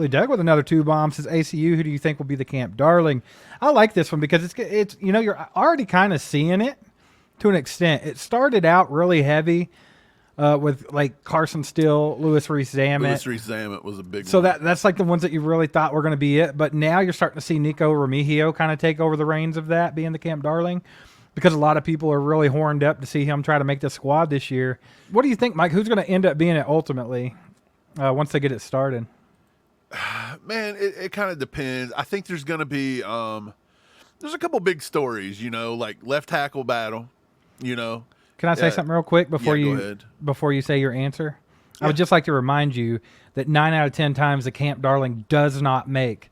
Doug with another 2 bomb says, ACU, who do you think will be the camp darling? I like this one because it's you're already kind of seeing it to an extent. It started out really heavy with like Carson Steele, Louis Reese-Zammit. Louis Reese-Zammit was a big one. So that's like the ones that you really thought were going to be it. But now you're starting to see Nico Remigio kind of take over the reins of that, being the camp darling, because a lot of people are really horned up to see him try to make the squad this year. What do you think, Mike? Who's going to end up being it ultimately once they get it started? Man, it kind of depends. I think there's going to be there's a couple big stories, like left tackle battle, Can I say something real quick before you say your answer? Yeah. I would just like to remind you that 9 out of 10 times the camp darling does not make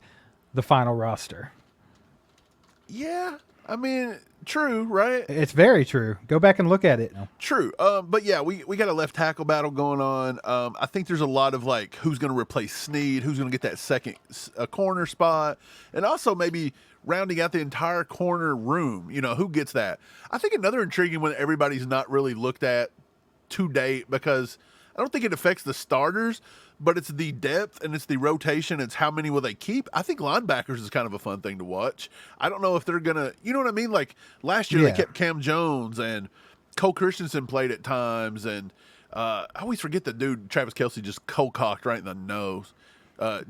the final roster. Yeah, I mean, true, right? It's very true. Go back and look at it. True. But yeah, we got a left tackle battle going on. I think there's a lot of like who's going to replace Snead, who's going to get that second corner spot, and also maybe rounding out the entire corner room. Who gets that? I think another intriguing one everybody's not really looked at to date, because I don't think it affects the starters, but it's the depth and it's the rotation. It's how many will they keep. I think linebackers is kind of a fun thing to watch. I don't know if they're going to, you know what I mean? Like last year they kept Cam Jones, and Cole Christensen played at times. And I always forget the dude, Travis Kelce, just cold-cocked right in the nose.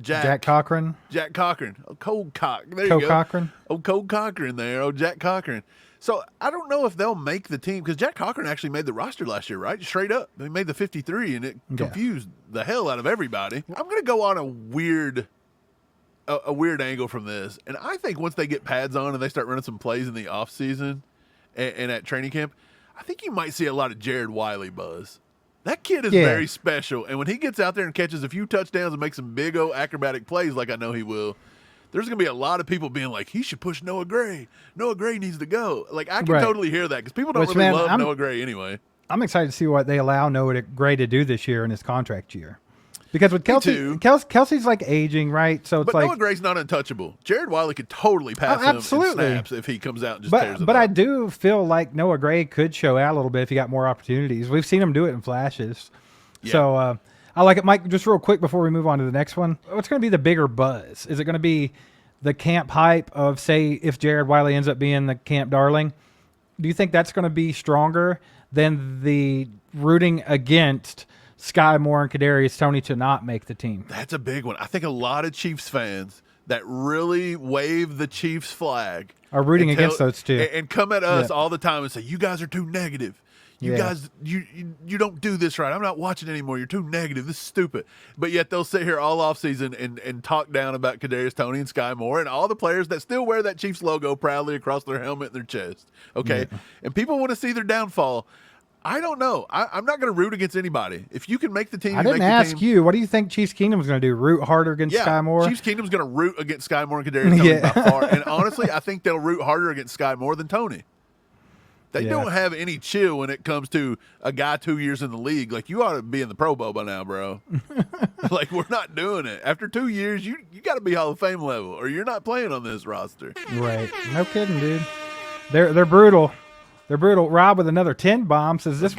Jack Cochran. Jack Cochran. Oh, cold cock. There you go. Cochran. Oh, Cold Cochran there. Oh, Jack Cochran. So I don't know if they'll make the team, because Jack Cochran actually made the roster last year, right? Straight up. He made the 53, and it confused the hell out of everybody. I'm going to go on a weird angle from this. And I think once they get pads on and they start running some plays in the offseason and at training camp, I think you might see a lot of Jared Wiley buzz. That kid is very special. And when he gets out there and catches a few touchdowns and makes some big old acrobatic plays like I know he will, there's going to be a lot of people being like, he should push Noah Gray. Noah Gray needs to go. Like, I can totally hear that, because people don't love Noah Gray anyway. I'm excited to see what they allow Noah Gray to do this year in his contract year. Because with Kelsey's like aging, right? So it's but Noah Gray's not untouchable. Jared Wiley could totally pass him in snaps if he comes out and just tears it But up. I do feel like Noah Gray could show out a little bit if he got more opportunities. We've seen him do it in flashes. Yeah. So I like it. Mike, just real quick before we move on to the next one, what's going to be the bigger buzz? Is it going to be the camp hype of, say, if Jared Wiley ends up being the camp darling? Do you think that's going to be stronger than the rooting against Sky Moore and Kadarius Toney to not make the team? That's a big one. I think a lot of Chiefs fans that really wave the Chiefs flag are rooting against those two, and come at us all the time and say, you guys are too negative. You guys, you don't do this right. I'm not watching anymore. You're too negative. This is stupid. But yet they'll sit here all offseason and talk down about Kadarius Toney and Sky Moore and all the players that still wear that Chiefs logo proudly across their helmet and their chest. Okay? Yeah. And people want to see their downfall. I don't know. I'm not going to root against anybody. If you can make the team, I didn't ask you. What do you think Chiefs Kingdom's going to do? Root harder against Sky Moore? Chiefs Kingdom's going to root against Sky Moore and Kadarius Toney by far. And honestly, I think they'll root harder against Sky Moore than Toney. They don't have any chill when it comes to a guy 2 years in the league. Like, you ought to be in the Pro Bowl by now, bro. Like, we're not doing it. After 2 years, you got to be Hall of Fame level, or you're not playing on this roster. Right. No kidding, dude. They're brutal. They're brutal. Rob with another 10 bomb says this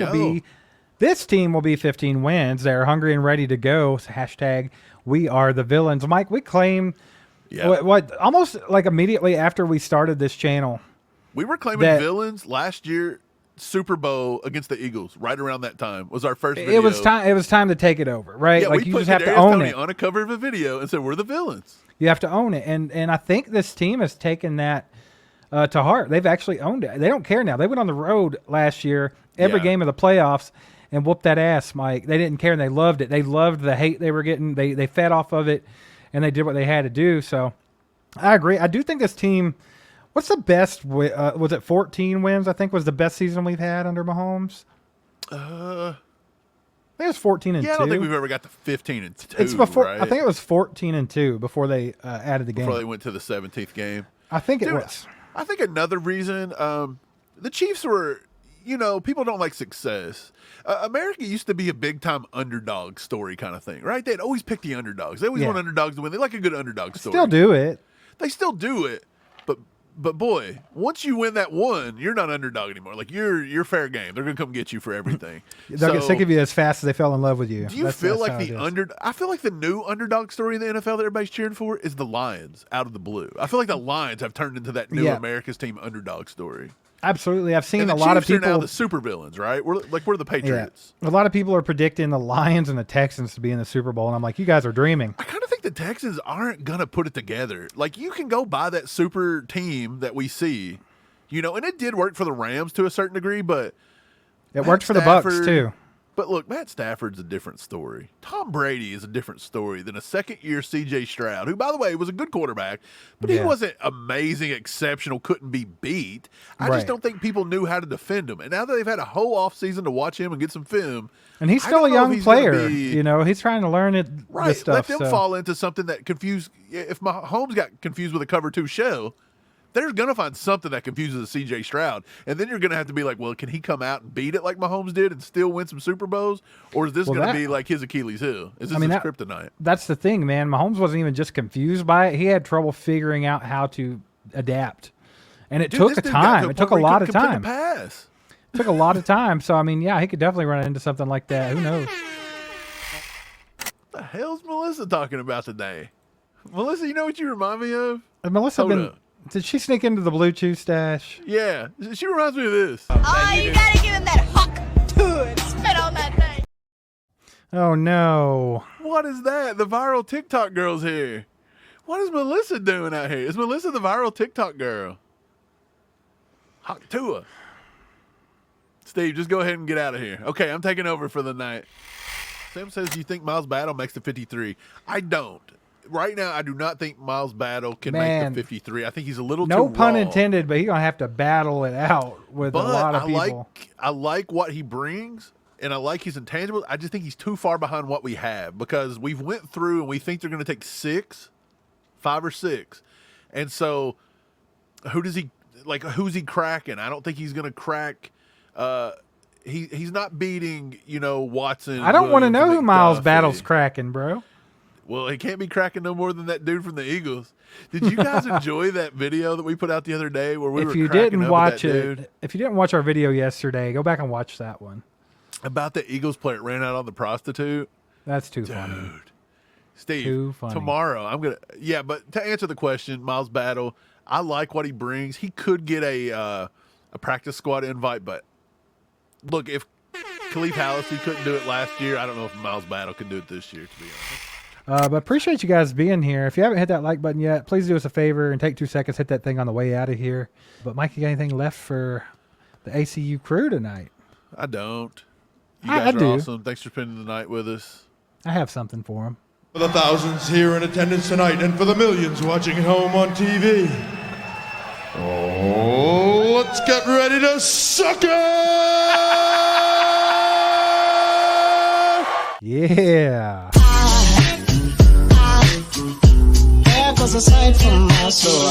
team will be 15 wins. They're hungry and ready to go. Hashtag we are the villains. Mike, we claim what almost like immediately after we started this channel. We were claiming villains last year, Super Bowl against the Eagles. Right around that time was our first video. It was time to take it over, right? Yeah, like we you put just have to Kadarius own Toney it on a cover of a video and said we're the villains. You have to own it, and I think this team has taken that to heart. They've actually owned it. They don't care now. They went on the road last year, every game of the playoffs, and whooped that ass, Mike. They didn't care, and they loved it. They loved the hate they were getting. They fed off of it, and they did what they had to do. So I agree. I do think this team. What's the best? Was it 14 wins? I think was the best season we've had under Mahomes. I think it was 14-2. Yeah, I don't think we've ever got to 15-2. It's before. Right? I think it was 14-2 before they added the game. Before they went to the 17th game. I think it was. I think another reason the Chiefs were, people don't like success. America used to be a big-time underdog story kind of thing, right? They'd always pick the underdogs. They always want underdogs to win. They like a good underdog story. Still do it. They still do it. But boy, once you win that one, you're not underdog anymore. Like you're fair game. They're gonna come get you for everything. They'll get sick of you as fast as they fell in love with you. Do you feel like I feel like the new underdog story in the NFL that everybody's cheering for is the Lions out of the blue. I feel like the Lions have turned into that new America's team underdog story. Absolutely. I've seen and a lot of people are now the super villains, right? We're the Patriots. Yeah. A lot of people are predicting the Lions and the Texans to be in the Super Bowl, and I'm like, you guys are dreaming. I kind of think the Texans aren't gonna put it together. Like you can go buy that super team that we see, and it did work for the Rams to a certain degree, but it worked for the Bucs too. But look, Matt Stafford's a different story. Tom Brady is a different story than a second-year C.J. Stroud, who, by the way, was a good quarterback, but he wasn't amazing, exceptional, couldn't be beat. I just don't think people knew how to defend him. And now that they've had a whole offseason to watch him and get some film, and he's still a young player. He's trying to learn it. Right. This stuff, let them fall into something that confused. If Mahomes got confused with a cover 2 shell, they're going to find something that confuses a C.J. Stroud. And then you're going to have to be like, well, can he come out and beat it like Mahomes did and still win some Super Bowls? Or is this going to be like his Achilles heel? Is this his kryptonite? That's the thing, man. Mahomes wasn't even just confused by it. He had trouble figuring out how to adapt. And it took time. It took a lot of time. It took a lot of time. So, he could definitely run into something like that. Who knows? What the hell's Melissa talking about today? Melissa, you know what you remind me of? Melissa did she sneak into the Bluetooth stash? Yeah. She reminds me of this. Oh, you got to give him that hawk to it. Spit on that thing. Oh, no. What is that? The viral TikTok girl's here. What is Melissa doing out here? Is Melissa the viral TikTok girl? Hawk Tua. Steve, just go ahead and get out of here. Okay, I'm taking over for the night. Sam says, you think Miles Battle makes the 53? I don't. Right now, I do not think Miles Battle can make the 53. I think he's a little too raw. No pun intended, but he's going to have to battle it out with a lot of people. I like what he brings, and I like his intangibles. I just think he's too far behind what we have because we've went through and we think they're going to take 5 or 6. And so who's he cracking? I don't think he's going to crack. He's not beating, Watson. I don't want to know who Miles Battle's cracking, bro. Well, he can't be cracking no more than that dude from the Eagles. Did you guys enjoy that video that we put out the other day where we were cracking up at that dude? If you didn't watch our video yesterday, go back and watch that one. About the Eagles player that ran out on the prostitute? That's too funny. Steve, too funny. Tomorrow, but to answer the question, Miles Battle, I like what he brings. He could get a practice squad invite, but look, if Khalif Hallisey couldn't do it last year, I don't know if Miles Battle can do it this year, to be honest. But appreciate you guys being here. If you haven't hit that like button yet, please do us a favor and take 2 seconds, hit that thing on the way out of here. But Mike, you got anything left for the ACU crew tonight? I don't. You guys are awesome. Thanks for spending the night with us. I have something for them. For the thousands here in attendance tonight and for the millions watching at home on TV. Oh, let's get ready to suck it! Yeah. There goes a sight from my soul.